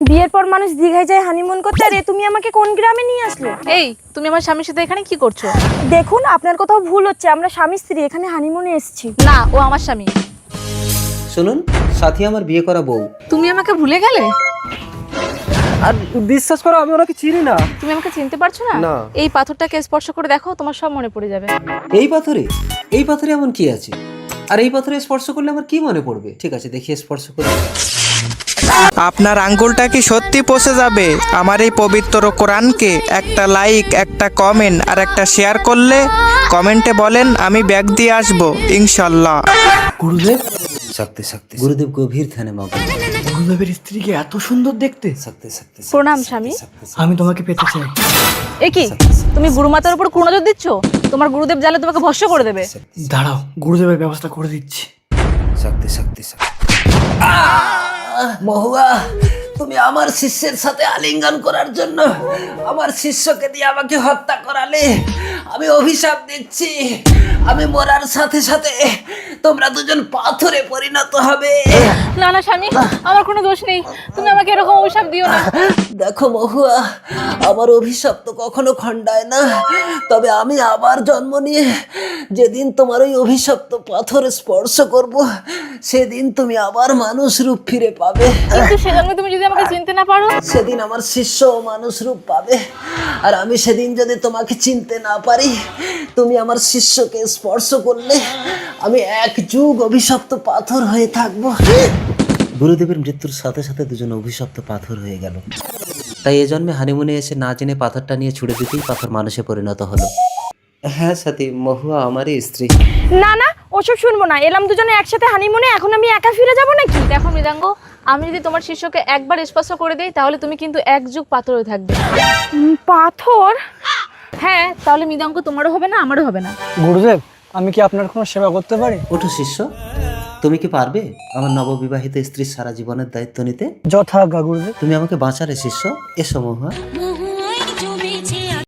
বিয়ের পর মানুষ দীঘায় যায় হানিমুন করতে, আর তুমি আমাকে কোন গ্রামে নিয়ে আসলে? এই তুমি আমার স্বামীর সাথে এখানে কি করছো? দেখুন, আপনার কোথাও ভুল হচ্ছে, আমরা স্বামী স্ত্রী এখানে হানিমুনে এসেছি। না, ও আমার স্বামী। শুনুন, সাথী আমার বিয়ে করা বউ। তুমি আমাকে ভুলে গেলে? আর বিশ্বাস করো, আমি ওনাকে চিনি না। তুমি আমাকে চিনতে পারছো না? না। এই পাথরটাকে স্পর্শ করে দেখো, তোমার সব মনে পড়ে যাবে। এই পাথরে এমন কি আছে? আর এই পাথরে স্পর্শ করলে আমার কি মনে পড়বে? ঠিক আছে, দেখি স্পর্শ করে। আপনার আঙ্গুলটা কি সত্যি পচে যাবে আমার এই পবিত্র কোরআনকে? একটা লাইক, একটা কমেন্ট আর একটা শেয়ার করলে কমেন্টে বলেন আমি ব্যাগ দিয়ে আসবো ইনশাল্লাহ। গুরুদেব, শক্তি শক্তি। গুরুদেব গভীর ধ্যানে মগ্ন। গুরুদেবের স্ত্রীকে এত সুন্দর দেখতে। শক্তি শক্তি। প্রণাম স্বামী। আমি তোমাকে পেতে চাই। এ কি, তুমি গুরু মাতার উপর কোন নজর দিচ্ছ? তোমার গুরুদেব জানলে তোমাকে ভস্ম করে দেবে। দাঁড়াও, গুরুদেবের ব্যবস্থা করে দিচ্ছি। শক্তি শক্তি শক্তি। মহুয়া, তুমি আমার শিষ্যের সাথে আলিঙ্গন করার জন্য আমার শিষ্যকে দিয়ে আমাকে হত্যা করালে। আমি অভিশাপ দিচ্ছি, আমি মরার সাথে সাথে তোমরা দুজন পাথরে পরিণত হবে। না না স্বামী, আমার কোনো দোষ নেই, তুমি আমাকে এরকম অভিশাপ দিও না। দেখো মহুয়া, আমার অভিশাপ তো কখনো খণ্ডায় না, তবে আমি আবার জন্ম নিয়ে যেদিন তোমার ওই অভিশপ্ত পাথরে স্পর্শ করব, সেদিন তুমি আবার মানুষ রূপ ফিরে পাবে। কিন্তু সেজন্য তুমি যদি আমাকে চিনতে না পারো? সেদিন আমার শিষ্য মানুষ রূপ পাবে, আর আমি সেদিন যদি তোমাকে চিনতে না পারি, তুমি আমার শিষ্যকে স্পর্শ করলে আমি এক যুগ অভিশপ্ত পাথর হয়ে থাকবো। গুরুদেবের মৃত্যুর সাথে সাথে দুজন অভিশপ্ত পাথর হয়ে গেল। তাই এ জন্মে হানিমুনে এসে না জেনে পাথরটা নিয়ে ছুড়ে দিতেই পাথর মানুষে পরিণত হলো। হ্যাঁ সাথী, মহুয়া আমারই স্ত্রী। না না, ওসব শুনবো না, এলাম দুজনে একসাথে হানিমুনে, এখন আমি একা ফিরে যাবো নাকি? দেখো মৃদাঙ্গ, আমি যদি তোমার শিষ্যকে একবার স্পর্শ করে দিই তাহলে তুমি কিন্তু এক যুগ পাথর হয়ে থাকবে। পাথর? হ্যাঁ, তাহলে মৃদাঙ্গ তোমারও হবে না, আমারও হবে না। গুরুদেব, আমি কি আপনার কোনো সেবা করতে পারি? ওঠো শিষ্য, তুমি কি পারবে আমার নববিবাহিত স্ত্রীর সারা জীবনের দায়িত্ব নিতে? যথাজ্ঞা গুরুদেব। তুমি আমাকে বাঁচারে শিষ্য। এসো মহুয়া।